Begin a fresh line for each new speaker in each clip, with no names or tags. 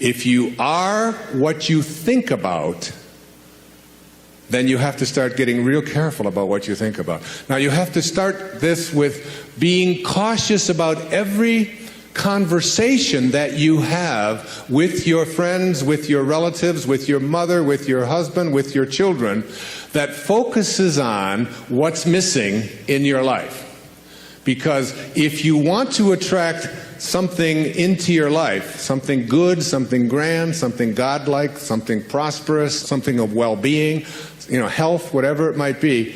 If you are what you think about, then you have to start getting real careful about what you think about. Now, you have to start this with being cautious about every conversation that you have with your friends, with your relatives, with your mother, with your husband, with your children, that focuses on what's missing in your life. Because if you want to attract something into your life, something good, something grand, something godlike, something prosperous, something of well-being, health, whatever it might be,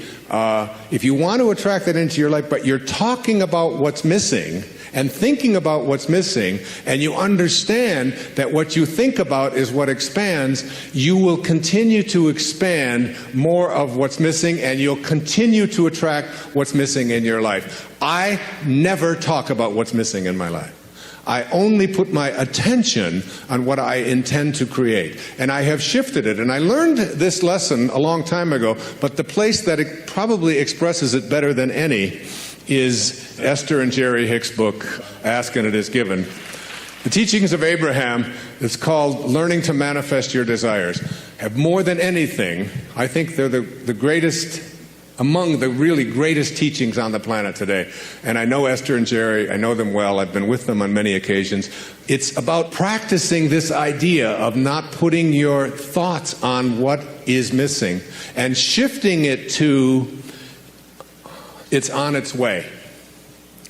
if you want to attract that into your life, but you're talking about what's missing and thinking about what's missing, and you understand that what you think about is what expands, you will continue to expand more of what's missing, and you'll continue to attract what's missing in your life. I never talk about what's missing in my life. I only put my attention on what I intend to create. And I have shifted it. And I learned this lesson a long time ago, but the place that it probably expresses it better than any is Esther and Jerry Hicks' book, Ask and It Is Given. The Teachings of Abraham is called Learning to Manifest Your Desires. Have more than anything, I think they're the greatest, among the really greatest teachings on the planet today. And I know Esther and Jerry, I know them well, I've been with them on many occasions. It's about practicing this idea of not putting your thoughts on what is missing and shifting it to, it's on its way.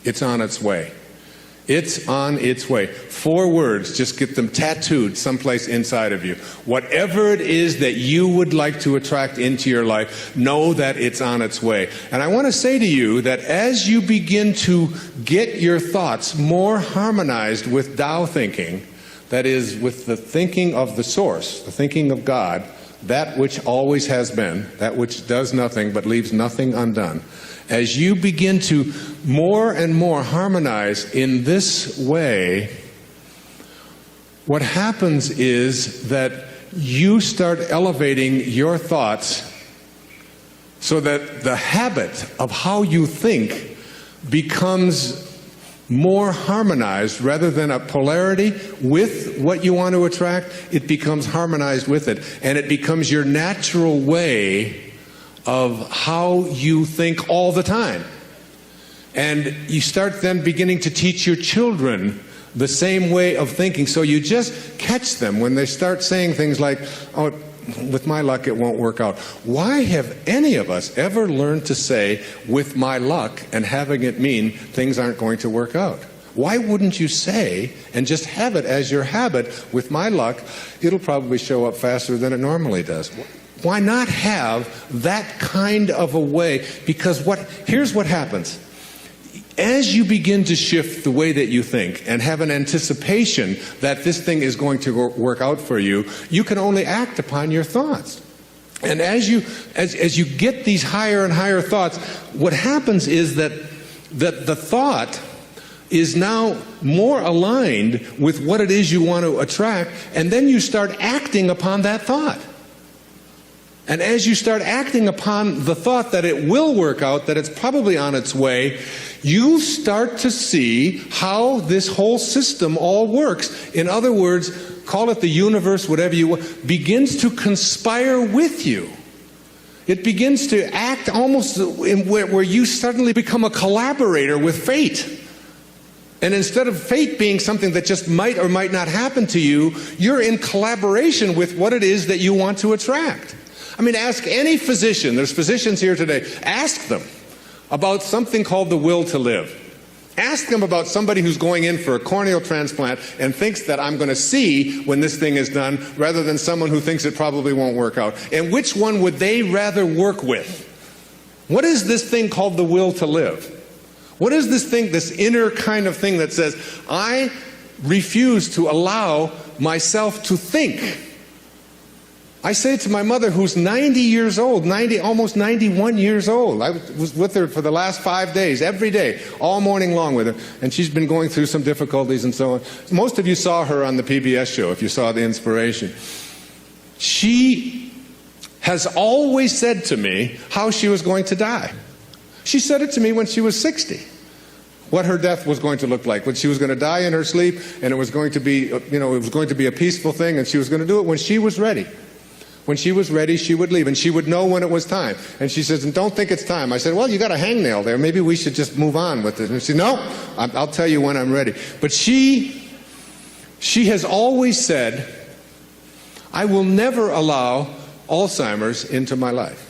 It's on its way. It's on its way. 4 words, just get them tattooed someplace inside of you. Whatever it is that you would like to attract into your life, know that it's on its way. And I want to say to you that as you begin to get your thoughts more harmonized with Tao thinking, that is, with the thinking of the source, the thinking of God, that which always has been, that which does nothing but leaves nothing undone, as you begin to more and more harmonize in this way, what happens is that you start elevating your thoughts so that the habit of how you think becomes more harmonized. Rather than a polarity with what you want to attract, it becomes harmonized with it. And it becomes your natural way of how you think all the time. And you start then beginning to teach your children the same way of thinking. So you just catch them when they start saying things like, oh, with my luck it won't work out. Why have any of us ever learned to say, with my luck, and having it mean things aren't going to work out? Why wouldn't you say, and just have it as your habit, with my luck, it'll probably show up faster than it normally does? Why not have that kind of a way? Because here's what happens. As you begin to shift the way that you think and have an anticipation that this thing is going to work out for you, you can only act upon your thoughts. And as you get these higher and higher thoughts, what happens is that the thought is now more aligned with what it is you want to attract, and then you start acting upon that thought. And as you start acting upon the thought that it will work out, that it's probably on its way, you start to see how this whole system all works. In other words, call it the universe, whatever you want, begins to conspire with you. It begins to act almost where you suddenly become a collaborator with fate. And instead of fate being something that just might or might not happen to you, you're in collaboration with what it is that you want to attract. I mean, ask any physician, there's physicians here today, ask them about something called the will to live. Ask them about somebody who's going in for a corneal transplant and thinks that I'm going to see when this thing is done, rather than someone who thinks it probably won't work out. And which one would they rather work with? What is this thing called the will to live? What is this thing, this inner kind of thing that says, I refuse to allow myself to think? I say to my mother, who's 90 years old, almost 91 years old. I was with her for the last 5 days, every day, all morning long with her. And she's been going through some difficulties and so on. Most of you saw her on the PBS show, if you saw The Inspiration. She has always said to me how she was going to die. She said it to me when she was 60. what her death was going to look like, when she was going to die in her sleep, and it was going to be, it was going to be a peaceful thing, and she was going to do it when she was ready. When she was ready, she would leave, and she would know when it was time. And she says, and don't think it's time. I said, well, you got a hangnail there. Maybe we should just move on with it. And she said, no, I'll tell you when I'm ready. But she has always said, I will never allow Alzheimer's into my life.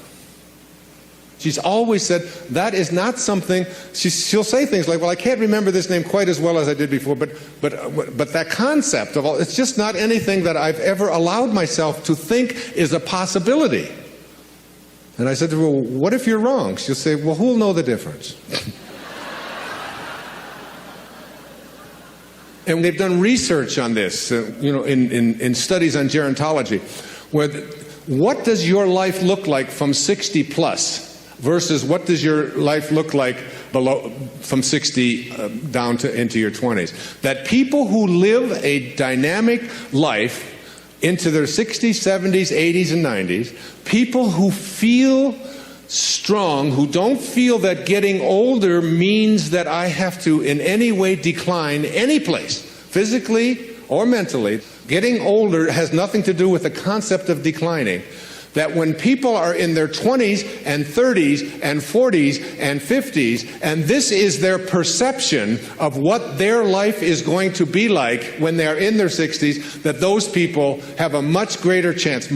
She's always said, that is not something, she'll say things like, well, I can't remember this name quite as well as I did before, but that concept of all, it's just not anything that I've ever allowed myself to think is a possibility. And I said to her, well, what if you're wrong? She'll say, well, who'll know the difference? And they've done research on this, in studies on gerontology, where what does your life look like from 60 plus versus what does your life look like below, from 60 down to into your 20s? That people who live a dynamic life into their 60s, 70s, 80s, and 90s, people who feel strong, who don't feel that getting older means that I have to in any way decline any place, physically or mentally. Getting older has nothing to do with the concept of declining. That when people are in their 20s and 30s and 40s and 50s, and this is their perception of what their life is going to be like when they're in their 60s, that those people have a much greater chance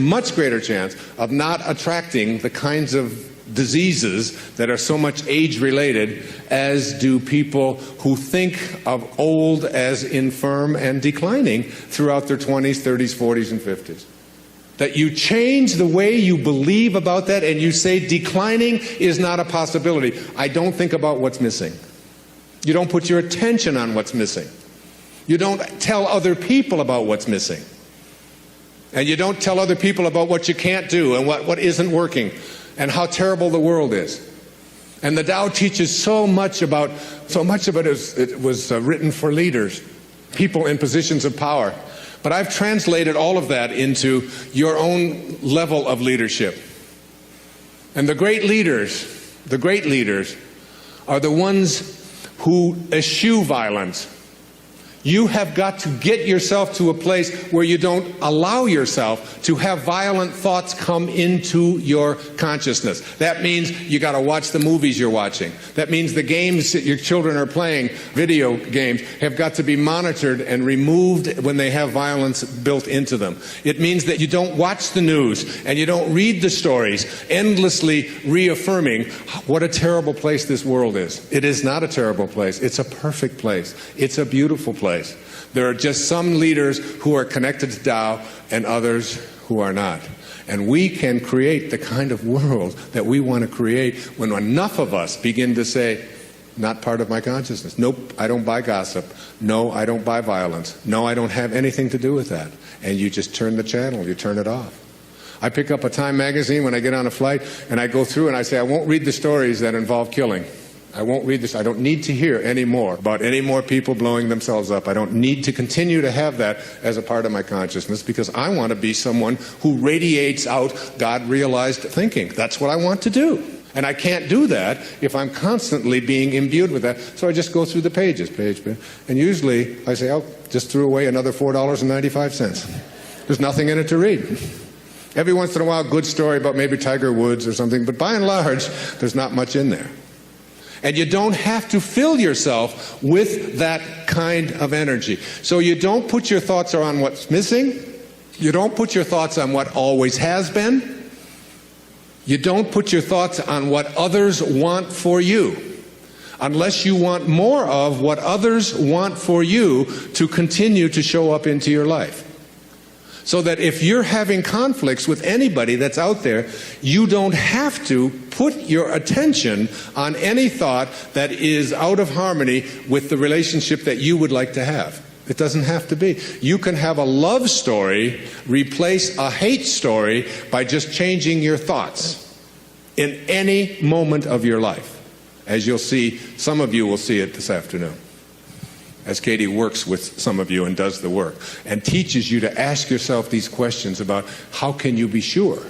of not attracting the kinds of diseases that are so much age-related as do people who think of old as infirm and declining throughout their 20s, 30s, 40s, and 50s. That you change the way you believe about that and you say declining is not a possibility. I don't think about what's missing. You don't put your attention on what's missing. You don't tell other people about what's missing. And you don't tell other people about what you can't do and what isn't working and how terrible the world is. And the Tao teaches so much of it was written for leaders, people in positions of power. But I've translated all of that into your own level of leadership. And the great leaders are the ones who eschew violence. You have got to get yourself to a place where you don't allow yourself to have violent thoughts come into your consciousness. That means you got to watch the movies you're watching. That means the games that your children are playing, video games, have got to be monitored and removed when they have violence built into them. It means that you don't watch the news and you don't read the stories, endlessly reaffirming what a terrible place this world is. It is not a terrible place. It's a perfect place. It's a beautiful place. There are just some leaders who are connected to Tao and others who are not. And we can create the kind of world that we want to create when enough of us begin to say, not part of my consciousness. Nope, I don't buy gossip. No, I don't buy violence. No, I don't have anything to do with that. And you just turn the channel, you turn it off. I pick up a Time magazine when I get on a flight and I go through and I say, I won't read the stories that involve killing. I won't read this. I don't need to hear any more about any more people blowing themselves up. I don't need to continue to have that as a part of my consciousness because I want to be someone who radiates out God-realized thinking. That's what I want to do. And I can't do that if I'm constantly being imbued with that. So I just go through the pages, page. And usually I say, oh, just threw away another $4.95. There's nothing in it to read. Every once in a while, good story about maybe Tiger Woods or something. But by and large, there's not much in there. And you don't have to fill yourself with that kind of energy. So you don't put your thoughts on what's missing. You don't put your thoughts on what always has been. You don't put your thoughts on what others want for you, unless you want more of what others want for you to continue to show up into your life. So that if you're having conflicts with anybody that's out there, you don't have to put your attention on any thought that is out of harmony with the relationship that you would like to have. It doesn't have to be. You can have a love story replace a hate story by just changing your thoughts in any moment of your life. As you'll see, some of you will see it this afternoon, as Katie works with some of you and does the work and teaches you to ask yourself these questions about how can you be sure?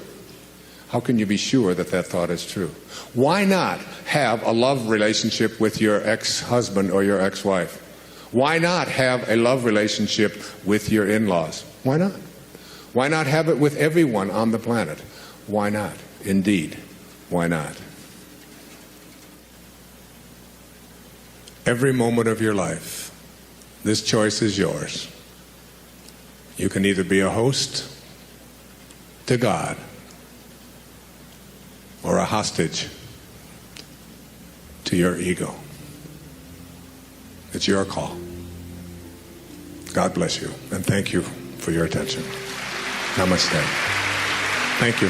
How can you be sure that that thought is true? Why not have a love relationship with your ex-husband or your ex-wife? Why not have a love relationship with your in-laws? Why not? Why not have it with everyone on the planet? Why not? Indeed, why not? Every moment of your life, this choice is yours. You can either be a host to God or a hostage to your ego. It's your call. God bless you, and thank you for your attention. Namaste. Thank you.